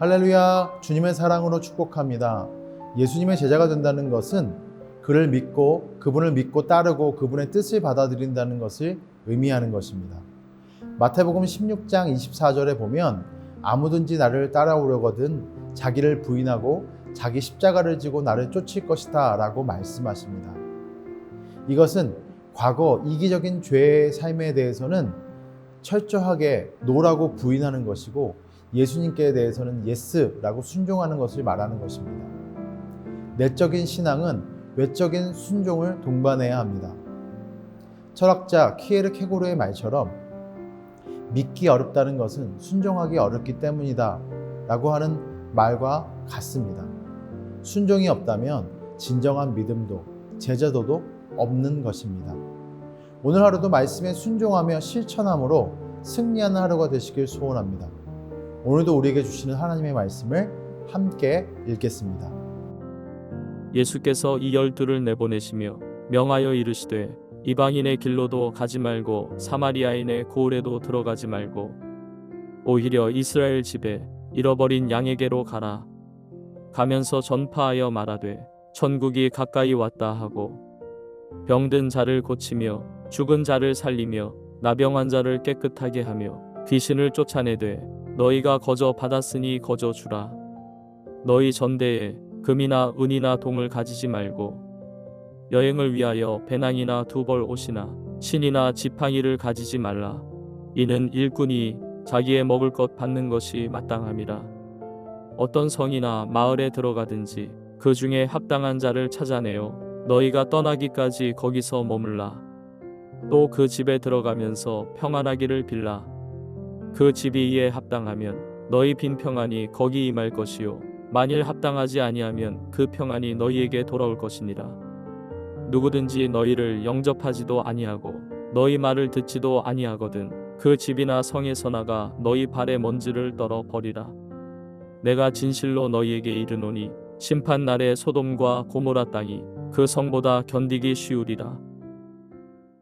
할렐루야, 주님의 사랑으로 축복합니다. 예수님의 제자가 된다는 것은 그를 믿고 그분을 믿고 따르고 그분의 뜻을 받아들인다는 것을 의미하는 것입니다. 마태복음 16장 24절에 보면 아무든지 나를 따라오려거든 자기를 부인하고 자기 십자가를 지고 나를 쫓을 것이다 라고 말씀하십니다. 이것은 과거 이기적인 죄의 삶에 대해서는 철저하게 노라고 부인하는 것이고 예수님께 대해서는 예스라고 순종하는 것을 말하는 것입니다. 내적인 신앙은 외적인 순종을 동반해야 합니다. 철학자 키에르 케고르의 말처럼 믿기 어렵다는 것은 순종하기 어렵기 때문이다 라고 하는 말과 같습니다. 순종이 없다면 진정한 믿음도 제자도도 없는 것입니다. 오늘 하루도 말씀에 순종하며 실천함으로 승리하는 하루가 되시길 소원합니다. 오늘도 우리에게 주시는 하나님의 말씀을 함께 읽겠습니다. 예수께서 이 12를 내보내시며 명하여 이르시되 이방인의 길로도 가지 말고 사마리아인의 고을에도 들어가지 말고 오히려 이스라엘 집에 잃어버린 양에게로 가라. 가면서 전파하여 말하되 천국이 가까이 왔다 하고 병든 자를 고치며 죽은 자를 살리며 나병한 자를 깨끗하게 하며 귀신을 쫓아내되 너희가 거저 받았으니 거저 주라. 너희 전대에 금이나 은이나 동을 가지지 말고 여행을 위하여 배낭이나 두벌 옷이나 신이나 지팡이를 가지지 말라. 이는 일꾼이 자기의 먹을 것 받는 것이 마땅함이라. 어떤 성이나 마을에 들어가든지 그 중에 합당한 자를 찾아내어 너희가 떠나기까지 거기서 머물라. 또 그 집에 들어가면서 평안하기를 빌라. 그 집이 이에 합당하면 너희 빈 평안이 거기 임할 것이요 만일 합당하지 아니하면 그 평안이 너희에게 돌아올 것이니라. 누구든지 너희를 영접하지도 아니하고 너희 말을 듣지도 아니하거든 그 집이나 성에서 나가 너희 발의 먼지를 떨어 버리라. 내가 진실로 너희에게 이르노니 심판 날에 소돔과 고모라 땅이 그 성보다 견디기 쉬우리라.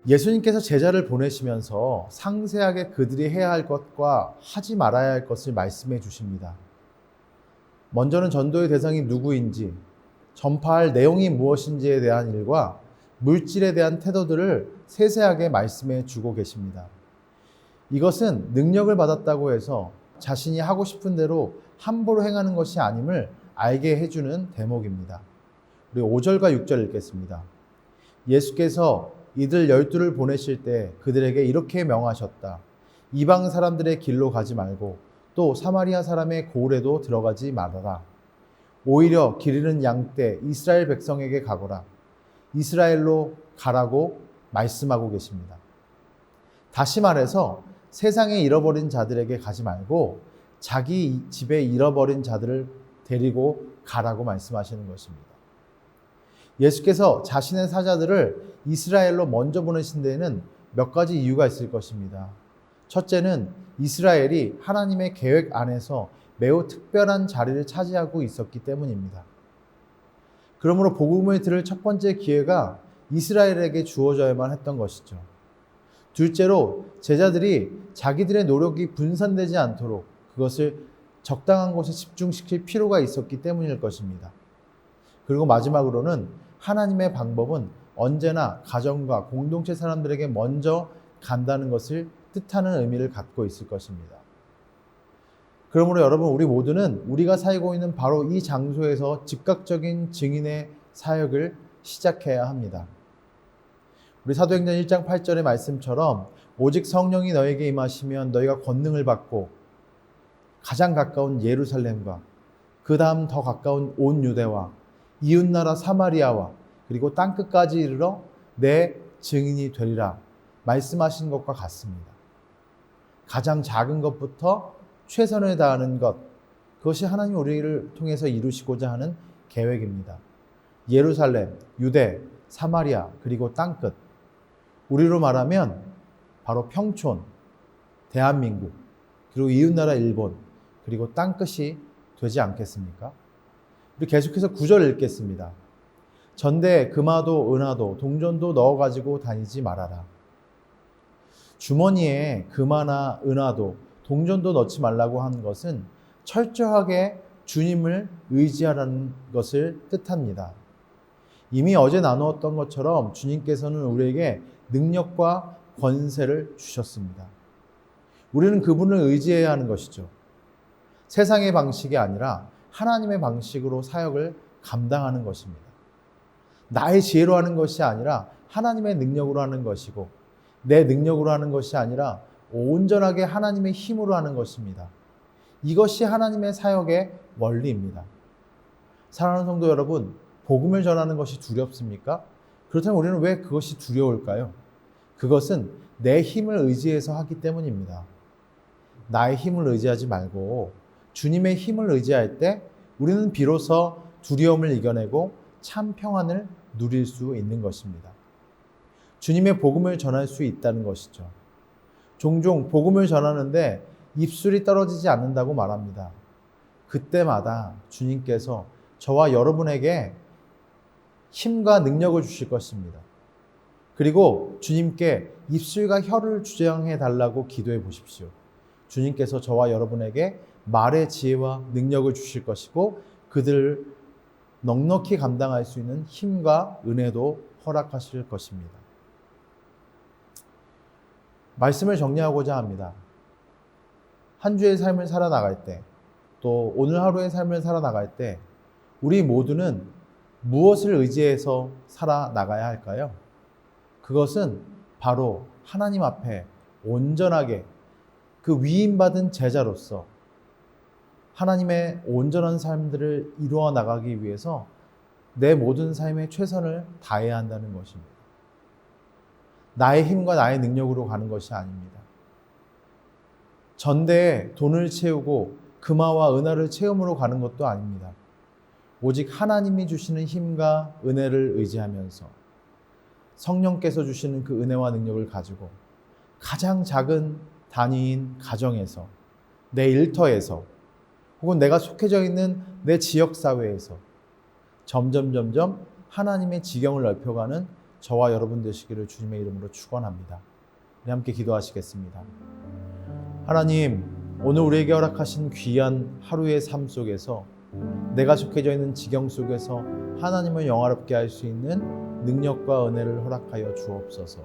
예수님께서 제자를 보내시면서 상세하게 그들이 해야 할 것과 하지 말아야 할 것을 말씀해 주십니다. 먼저는 전도의 대상이 누구인지, 전파할 내용이 무엇인지에 대한 일과 물질에 대한 태도들을 세세하게 말씀해 주고 계십니다. 이것은 능력을 받았다고 해서 자신이 하고 싶은 대로 함부로 행하는 것이 아님을 알게 해주는 대목입니다. 우리 5절과 6절 읽겠습니다. 예수께서 이들 12를 보내실 때 그들에게 이렇게 명하셨다. 이방 사람들의 길로 가지 말고 또 사마리아 사람의 고을에도 들어가지 말아라. 오히려 길 잃은 양 떼 이스라엘 백성에게 가거라. 이스라엘로 가라고 말씀하고 계십니다. 다시 말해서 세상에 잃어버린 자들에게 가지 말고 자기 집에 잃어버린 자들을 데리고 가라고 말씀하시는 것입니다. 예수께서 자신의 사자들을 이스라엘로 먼저 보내신 데에는 몇 가지 이유가 있을 것입니다. 첫째는 이스라엘이 하나님의 계획 안에서 매우 특별한 자리를 차지하고 있었기 때문입니다. 그러므로 복음을 들을 첫 번째 기회가 이스라엘에게 주어져야만 했던 것이죠. 둘째로 제자들이 자기들의 노력이 분산되지 않도록 그것을 적당한 곳에 집중시킬 필요가 있었기 때문일 것입니다. 그리고 마지막으로는 하나님의 방법은 언제나 가정과 공동체 사람들에게 먼저 간다는 것을 뜻하는 의미를 갖고 있을 것입니다. 그러므로 여러분, 우리 모두는 우리가 살고 있는 바로 이 장소에서 즉각적인 증인의 사역을 시작해야 합니다. 우리 사도행전 1장 8절의 말씀처럼 오직 성령이 너에게 임하시면 너희가 권능을 받고 가장 가까운 예루살렘과 그 다음 더 가까운 온 유대와 이웃나라 사마리아와 그리고 땅끝까지 이르러 내 증인이 되리라 말씀하신 것과 같습니다. 가장 작은 것부터 최선을 다하는 것, 그것이 하나님 우리를 통해서 이루시고자 하는 계획입니다. 예루살렘, 유대, 사마리아, 그리고 땅끝. 우리로 말하면 바로 평촌, 대한민국, 그리고 이웃나라 일본, 그리고 땅끝이 되지 않겠습니까? 우리 계속해서 9절 읽겠습니다. 전대에 금화도 은화도 동전도 넣어가지고 다니지 말아라. 주머니에 금화나 은화도 동전도 넣지 말라고 한 것은 철저하게 주님을 의지하라는 것을 뜻합니다. 이미 어제 나누었던 것처럼 주님께서는 우리에게 능력과 권세를 주셨습니다. 우리는 그분을 의지해야 하는 것이죠. 세상의 방식이 아니라 하나님의 방식으로 사역을 감당하는 것입니다. 나의 지혜로 하는 것이 아니라 하나님의 능력으로 하는 것이고, 내 능력으로 하는 것이 아니라 온전하게 하나님의 힘으로 하는 것입니다. 이것이 하나님의 사역의 원리입니다. 사랑하는 성도 여러분, 복음을 전하는 것이 두렵습니까? 그렇다면 우리는 왜 그것이 두려울까요? 그것은 내 힘을 의지해서 하기 때문입니다. 나의 힘을 의지하지 말고 주님의 힘을 의지할 때 우리는 비로소 두려움을 이겨내고 참 평안을 누릴 수 있는 것입니다. 주님의 복음을 전할 수 있다는 것이죠. 종종 복음을 전하는데 입술이 떨어지지 않는다고 말합니다. 그때마다 주님께서 저와 여러분에게 힘과 능력을 주실 것입니다. 그리고 주님께 입술과 혀를 주장해 달라고 기도해 보십시오. 주님께서 저와 여러분에게 말의 지혜와 능력을 주실 것이고, 그들을 넉넉히 감당할 수 있는 힘과 은혜도 허락하실 것입니다. 말씀을 정리하고자 합니다. 한 주의 삶을 살아나갈 때, 또 오늘 하루의 삶을 살아나갈 때 우리 모두는 무엇을 의지해서 살아나가야 할까요? 그것은 바로 하나님 앞에 온전하게 그 위임받은 제자로서 하나님의 온전한 삶들을 이루어 나가기 위해서 내 모든 삶에 최선을 다해야 한다는 것입니다. 나의 힘과 나의 능력으로 가는 것이 아닙니다. 전대에 돈을 채우고 금화와 은하를 채움으로 가는 것도 아닙니다. 오직 하나님이 주시는 힘과 은혜를 의지하면서 성령께서 주시는 그 은혜와 능력을 가지고 가장 작은 단위인 가정에서, 내 일터에서, 혹은 내가 속해져 있는 내 지역사회에서 점점 하나님의 지경을 넓혀가는 저와 여러분 되시기를 주님의 이름으로 축원합니다. 우리 함께 기도하시겠습니다. 하나님, 오늘 우리에게 허락하신 귀한 하루의 삶 속에서 내가 속해져 있는 지경 속에서 하나님을 영화롭게 할 수 있는 능력과 은혜를 허락하여 주옵소서.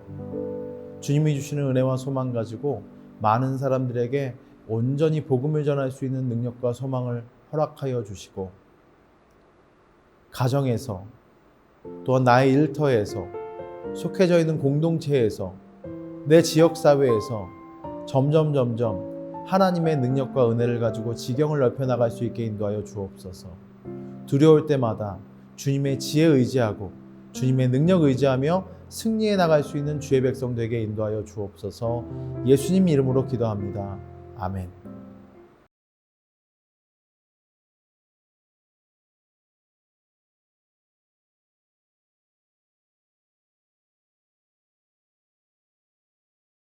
주님이 주시는 은혜와 소망 가지고 많은 사람들에게 온전히 복음을 전할 수 있는 능력과 소망을 허락하여 주시고, 가정에서, 또한 나의 일터에서, 속해져 있는 공동체에서, 내 지역사회에서 점점 하나님의 능력과 은혜를 가지고 지경을 넓혀나갈 수 있게 인도하여 주옵소서. 두려울 때마다 주님의 지혜 의지하고 주님의 능력 의지하며 승리해 나갈 수 있는 주의 백성들에게 인도하여 주옵소서. 예수님 이름으로 기도합니다. 아멘.